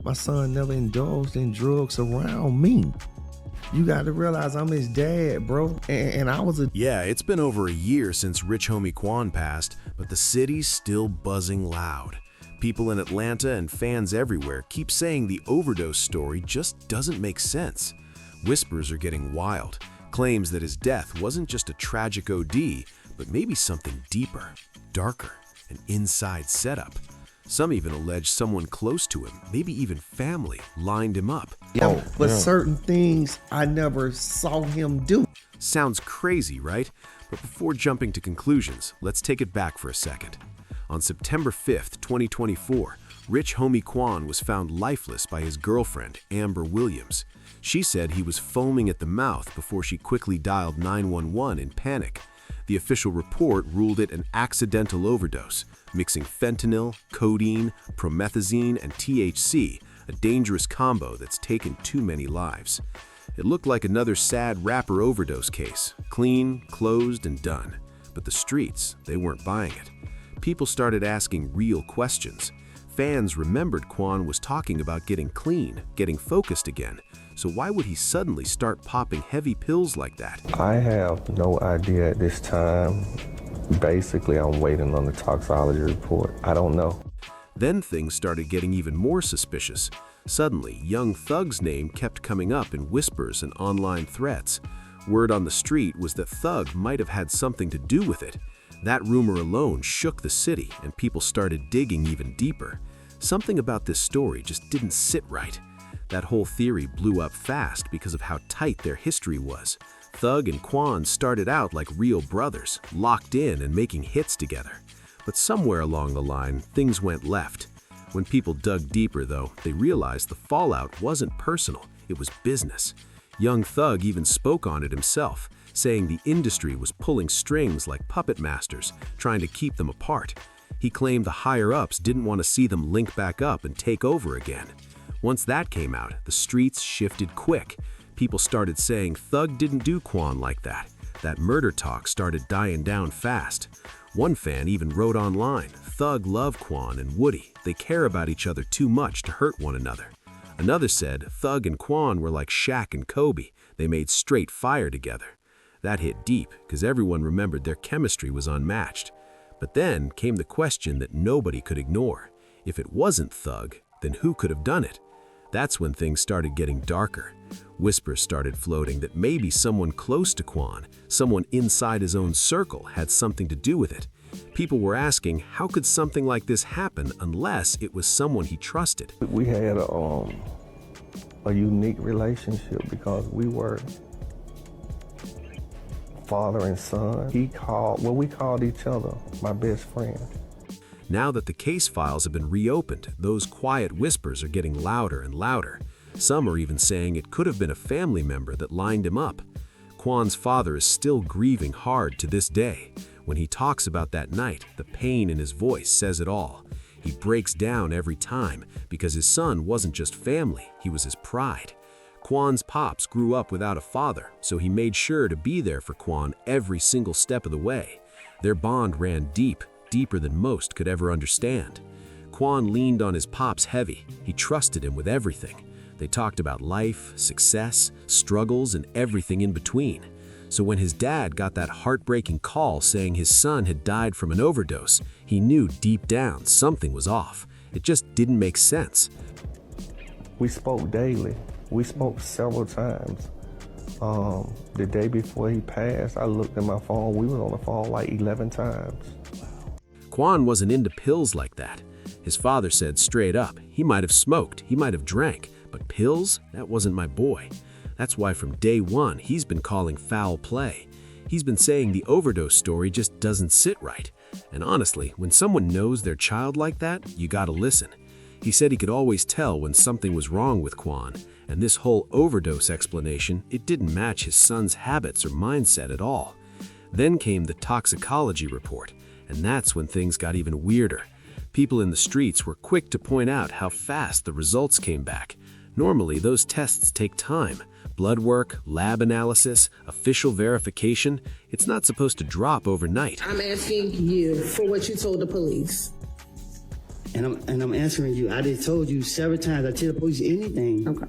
My son never indulged in drugs around me. You got to realize I'm his dad, bro. And I was a... Yeah, it's been over a year since Rich Homie Quan passed, but the city's still buzzing loud. People in Atlanta and fans everywhere keep saying the Overdose story just doesn't make sense. Whispers are getting wild. Claims that his death wasn't just a tragic OD, but maybe something deeper, darker, an inside setup. Some even allege someone close to him, maybe even family, lined him up. Yeah, but certain things I never saw him do. Sounds crazy, right? But before jumping to conclusions, let's take it back for a second. On September 5th, 2024, Rich Homie Quan was found lifeless by his girlfriend, Amber Williams. She said he was foaming at the mouth before she quickly dialed 911 in panic. The official report ruled it an accidental overdose, mixing fentanyl, codeine, promethazine, and THC, a dangerous combo that's taken too many lives. It looked like another sad rapper overdose case, clean, closed, and done. But the streets, they weren't buying it. People started asking real questions. Fans remembered Quan was talking about getting clean, getting focused again. So why would he suddenly start popping heavy pills like that? I have no idea at this time. Basically, I'm waiting on the toxicology report. I don't know. Then things started getting even more suspicious. Suddenly, Young Thug's name kept coming up in whispers and online threats. Word on the street was that Thug might have had something to do with it. That rumor alone shook the city, and people started digging even deeper. Something about this story just didn't sit right. That whole theory blew up fast because of how tight their history was. Thug and Quan started out like real brothers, locked in and making hits together. But somewhere along the line, things went left. When people dug deeper, though, they realized the fallout wasn't personal, it was business. Young Thug even spoke on it himself, saying the industry was pulling strings like puppet masters, trying to keep them apart. He claimed the higher-ups didn't want to see them link back up and take over again. Once that came out, the streets shifted quick. People started saying Thug didn't do Quan like that. That murder talk started dying down fast. One fan even wrote online, Thug loved Quan and Woody. They care about each other too much to hurt one another. Another said Thug and Quan were like Shaq and Kobe. They made straight fire together. That hit deep because everyone remembered their chemistry was unmatched. But then came the question that nobody could ignore. If it wasn't Thug, then who could have done it? That's when things started getting darker. Whispers started floating that maybe someone close to Quan, someone inside his own circle, had something to do with it. People were asking, how could something like this happen unless it was someone he trusted? We had a unique relationship because we were father and son. We called each other my best friend. Now that the case files have been reopened, those quiet whispers are getting louder and louder. Some are even saying it could have been a family member that lined him up. Quan's father is still grieving hard to this day. When he talks about that night, the pain in his voice says it all. He breaks down every time because his son wasn't just family, he was his pride. Quan's pops grew up without a father, so he made sure to be there for Quan every single step of the way. Their bond ran deep, deeper than most could ever understand. Quan leaned on his pops heavy. He trusted him with everything. They talked about life, success, struggles, and everything in between. So when his dad got that heartbreaking call saying his son had died from an overdose, he knew deep down something was off. It just didn't make sense. We spoke daily. We spoke several times. The day before he passed, I looked at my phone. We were on the phone like 11 times. Quan wasn't into pills like that. His father said straight up, he might have smoked, he might have drank, but pills? That wasn't my boy. That's why from day one, he's been calling foul play. He's been saying the overdose story just doesn't sit right. And honestly, when someone knows their child like that, you gotta listen. He said he could always tell when something was wrong with Quan, and this whole overdose explanation, it didn't match his son's habits or mindset at all. Then came the toxicology report, and that's when things got even weirder. People in the streets were quick to point out how fast the results came back. Normally, those tests take time. Blood work, lab analysis, official verification. It's not supposed to drop overnight. I'm asking you for what you told the police. And I'm answering you. I just told you several times. I tell the police anything. Okay.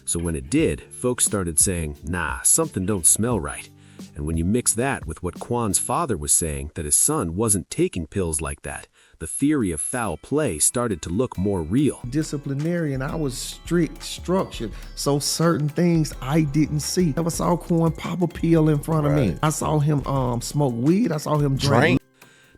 So when it did, folks started saying, nah, something don't smell right. And when you mix that with what Quan's father was saying, that his son wasn't taking pills like that, the theory of foul play started to look more real. Disciplinarian, I was strict, structured, so certain things I didn't see. I never saw Quan pop a pill in front of me. I saw him smoke weed. I saw him drink.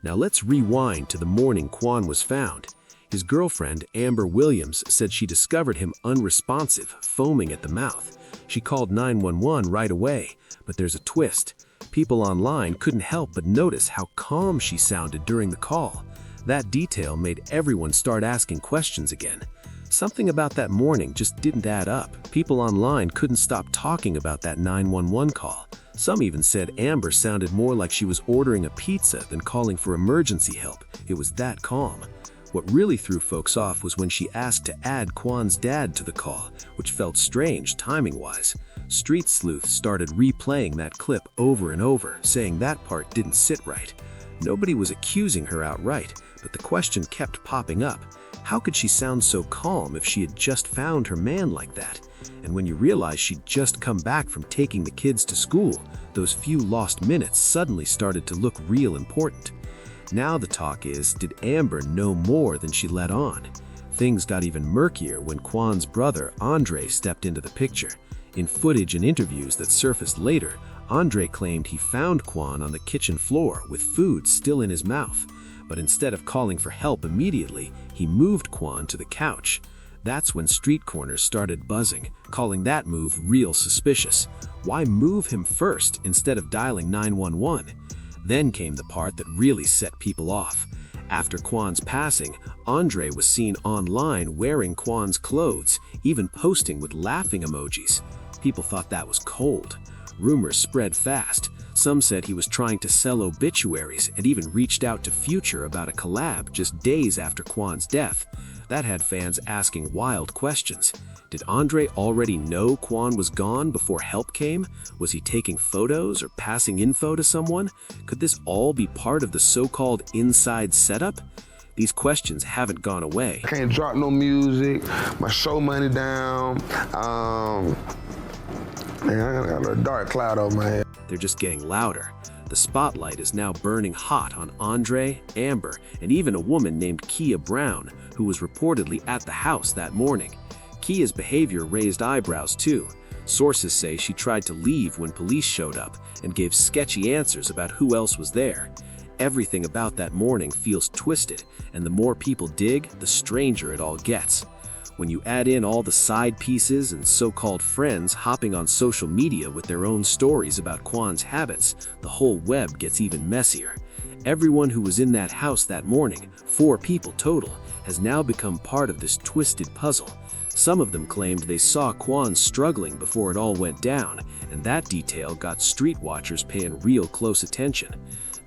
Now let's rewind to the morning Quan was found. His girlfriend, Amber Williams, said she discovered him unresponsive, foaming at the mouth. She called 911 right away, but there's a twist. People online couldn't help but notice how calm she sounded during the call. That detail made everyone start asking questions again. Something about that morning just didn't add up. People online couldn't stop talking about that 911 call. Some even said Amber sounded more like she was ordering a pizza than calling for emergency help. It was that calm. What really threw folks off was when she asked to add Quan's dad to the call, which felt strange timing-wise. Street sleuths started replaying that clip over and over, saying that part didn't sit right. Nobody was accusing her outright, but the question kept popping up. How could she sound so calm if she had just found her man like that? And when you realize she'd just come back from taking the kids to school, those few lost minutes suddenly started to look real important. Now the talk is, did Amber know more than she let on? Things got even murkier when Quan's brother, Andre, stepped into the picture. In footage and interviews that surfaced later, Andre claimed he found Quan on the kitchen floor with food still in his mouth. But instead of calling for help immediately, he moved Quan to the couch. That's when street corners started buzzing, calling that move real suspicious. Why move him first instead of dialing 911? Then came the part that really set people off. After Quan's passing, Andre was seen online wearing Quan's clothes, even posting with laughing emojis. People thought that was cold. Rumors spread fast. Some said he was trying to sell obituaries and even reached out to Future about a collab just days after Quan's death. That had fans asking wild questions. Did Andre already know Quan was gone before help came? Was he taking photos or passing info to someone? Could this all be part of the so-called inside setup? These questions haven't gone away. I can't drop no music, my show money down. Man, I got a dark cloud over my head. They're just getting louder. The spotlight is now burning hot on Andre, Amber, and even a woman named Kia Brown, who was reportedly at the house that morning. Kia's behavior raised eyebrows too. Sources say she tried to leave when police showed up and gave sketchy answers about who else was there. Everything about that morning feels twisted, and the more people dig, the stranger it all gets. When you add in all the side pieces and so-called friends hopping on social media with their own stories about Quan's habits, the whole web gets even messier. Everyone who was in that house that morning, 4 people total, has now become part of this twisted puzzle. Some of them claimed they saw Quan struggling before it all went down, and that detail got street watchers paying real close attention.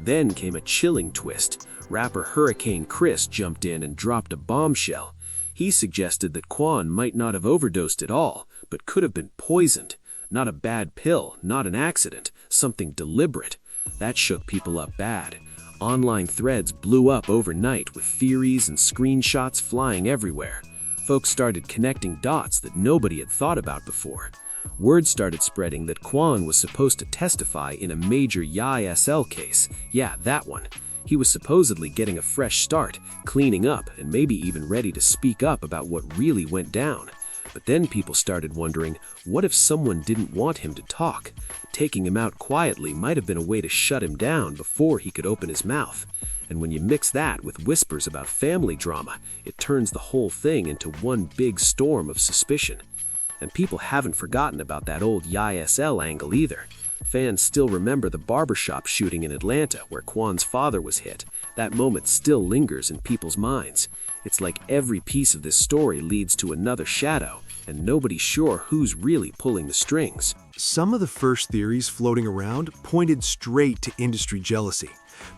Then came a chilling twist. Rapper Hurricane Chris jumped in and dropped a bombshell. He suggested that Quan might not have overdosed at all, but could have been poisoned. Not a bad pill, not an accident, something deliberate. That shook people up bad. Online threads blew up overnight with theories and screenshots flying everywhere. Folks started connecting dots that nobody had thought about before. Word started spreading that Quan was supposed to testify in a major YSL case. Yeah, that one. He was supposedly getting a fresh start, cleaning up, and maybe even ready to speak up about what really went down. But then people started wondering, what if someone didn't want him to talk? Taking him out quietly might have been a way to shut him down before he could open his mouth. And when you mix that with whispers about family drama, it turns the whole thing into one big storm of suspicion. And people haven't forgotten about that old YSL angle either. Fans still remember the barbershop shooting in Atlanta where Quan's father was hit. That moment still lingers in people's minds. It's like every piece of this story leads to another shadow, and nobody's sure who's really pulling the strings. Some of the first theories floating around pointed straight to industry jealousy.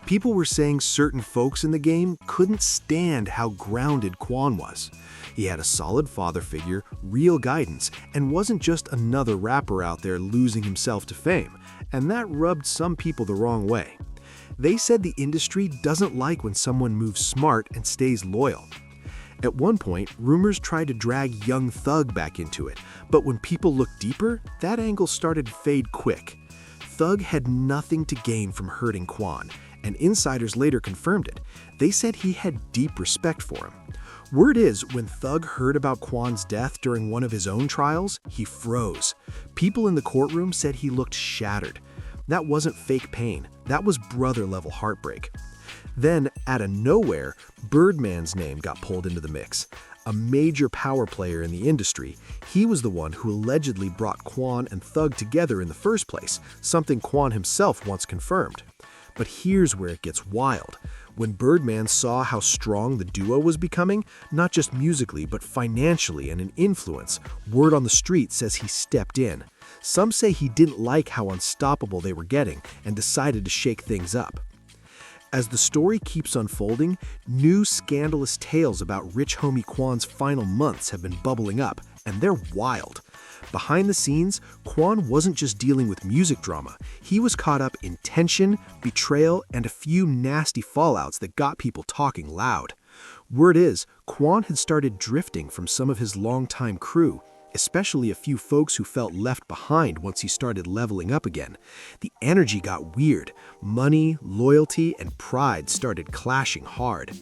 People were saying certain folks in the game couldn't stand how grounded Quan was. He had a solid father figure, real guidance, and wasn't just another rapper out there losing himself to fame, and that rubbed some people the wrong way. They said the industry doesn't like when someone moves smart and stays loyal. At one point, rumors tried to drag young Thug back into it, but when people looked deeper, that angle started to fade quick. Thug had nothing to gain from hurting Quan, and insiders later confirmed it. They said he had deep respect for him. Word is, when Thug heard about Quan's death during one of his own trials, he froze. People in the courtroom said he looked shattered. That wasn't fake pain, that was brother-level heartbreak. Then, out of nowhere, Birdman's name got pulled into the mix. A major power player in the industry, he was the one who allegedly brought Quan and Thug together in the first place, something Quan himself once confirmed. But here's where it gets wild. When Birdman saw how strong the duo was becoming, not just musically but financially and in influence, word on the street says he stepped in. Some say he didn't like how unstoppable they were getting and decided to shake things up. As the story keeps unfolding, new scandalous tales about Rich Homie Quan's final months have been bubbling up, and they're wild. Behind the scenes, Quan wasn't just dealing with music drama. He was caught up in tension, betrayal, and a few nasty fallouts that got people talking loud. Word is, Quan had started drifting from some of his longtime crew, especially a few folks who felt left behind once he started leveling up again. The energy got weird. Money, loyalty, and pride started clashing hard.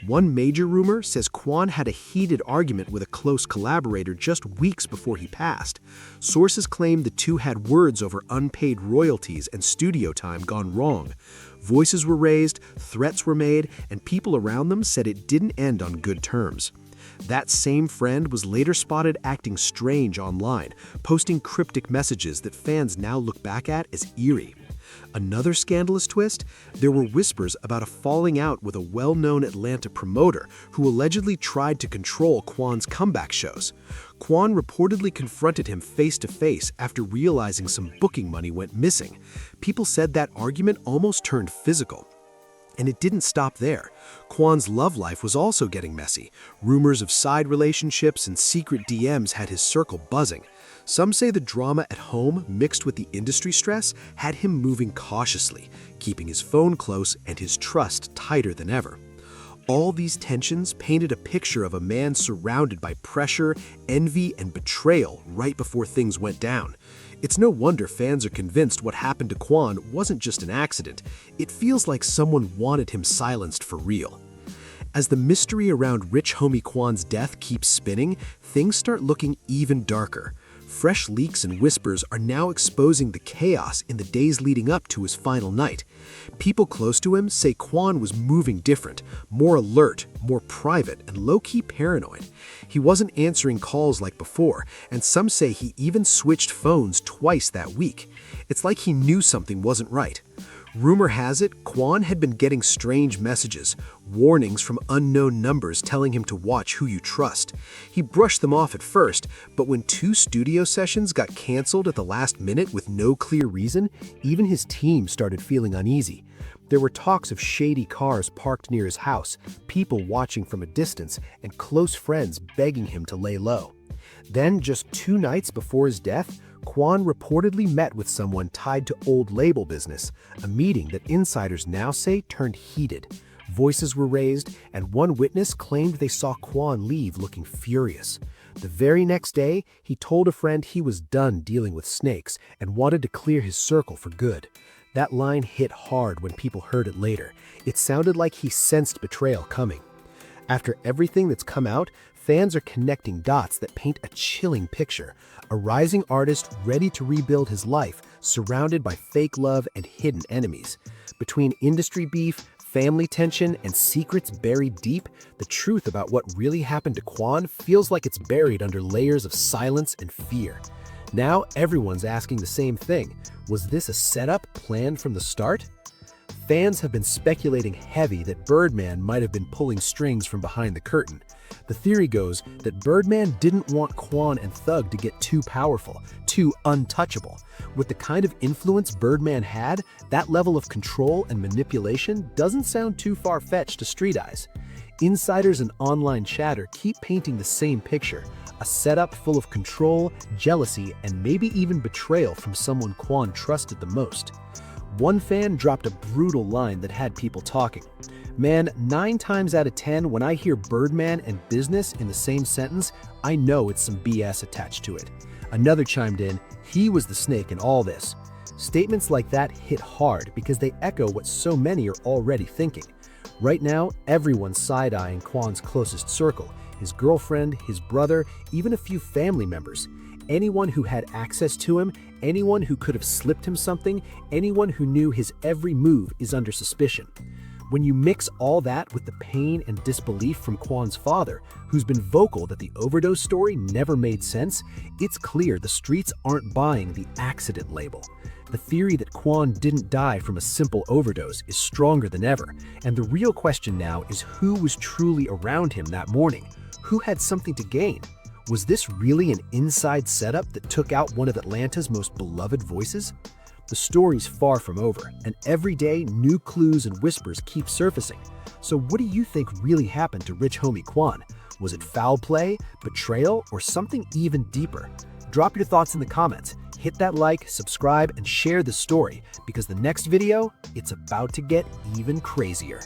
One major rumor says Quan had a heated argument with a close collaborator just weeks before he passed. Sources claim the two had words over unpaid royalties and studio time gone wrong. Voices were raised, threats were made, and people around them said it didn't end on good terms. That same friend was later spotted acting strange online, posting cryptic messages that fans now look back at as eerie. Another scandalous twist? There were whispers about a falling out with a well-known Atlanta promoter who allegedly tried to control Quan's comeback shows. Quan reportedly confronted him face-to-face after realizing some booking money went missing. People said that argument almost turned physical. And it didn't stop there. Quan's love life was also getting messy. Rumors of side relationships and secret DMs had his circle buzzing. Some say the drama at home, mixed with the industry stress, had him moving cautiously, keeping his phone close and his trust tighter than ever. All these tensions painted a picture of a man surrounded by pressure, envy, and betrayal right before things went down. It's no wonder fans are convinced what happened to Quan wasn't just an accident. It feels like someone wanted him silenced for real. As the mystery around Rich Homie Quan's death keeps spinning, things start looking even darker. Fresh leaks and whispers are now exposing the chaos in the days leading up to his final night. People close to him say Quan was moving different, more alert, more private, and low-key paranoid. He wasn't answering calls like before, and some say he even switched phones twice that week. It's like he knew something wasn't right. Rumor has it, Quan had been getting strange messages, warnings from unknown numbers telling him to watch who you trust. He brushed them off at first, but when 2 studio sessions got canceled at the last minute with no clear reason, even his team started feeling uneasy. There were talks of shady cars parked near his house, people watching from a distance, and close friends begging him to lay low. Then, just 2 nights before his death, Quan reportedly met with someone tied to old label business, a meeting that insiders now say turned heated. Voices were raised, and one witness claimed they saw Quan leave looking furious. The very next day, he told a friend he was done dealing with snakes and wanted to clear his circle for good. That line hit hard when people heard it later. It sounded like he sensed betrayal coming. After everything that's come out, fans are connecting dots that paint a chilling picture. A rising artist ready to rebuild his life, surrounded by fake love and hidden enemies. Between industry beef, family tension, and secrets buried deep, the truth about what really happened to Quan feels like it's buried under layers of silence and fear. Now everyone's asking the same thing. Was this a setup planned from the start? Fans have been speculating heavy that Birdman might have been pulling strings from behind the curtain. The theory goes that Birdman didn't want Quan and Thug to get too powerful, too untouchable. With the kind of influence Birdman had, that level of control and manipulation doesn't sound too far-fetched to street eyes. Insiders and online chatter keep painting the same picture, a setup full of control, jealousy, and maybe even betrayal from someone Quan trusted the most. One fan dropped a brutal line that had people talking. "Man, 9 times out of 10, when I hear Birdman and business in the same sentence, I know it's some BS attached to it." Another chimed in, "He was the snake in all this." Statements like that hit hard because they echo what so many are already thinking. Right now, everyone's side-eyeing Quan's closest circle, his girlfriend, his brother, even a few family members. Anyone who had access to him, anyone who could have slipped him something, anyone who knew his every move is under suspicion. When you mix all that with the pain and disbelief from Quan's father, who's been vocal that the Overdose story never made sense, it's clear the streets aren't buying the accident label. The theory that Quan didn't die from a simple overdose is stronger than ever, and the real question now is who was truly around him that morning? Who had something to gain? Was this really an inside setup that took out one of Atlanta's most beloved voices? The story's far from over, and every day new clues and whispers keep surfacing. So what do you think really happened to Rich Homie Quan? Was it foul play, betrayal, or something even deeper? Drop your thoughts in the comments. Hit that like, subscribe, and share the story, because the next video, it's about to get even crazier.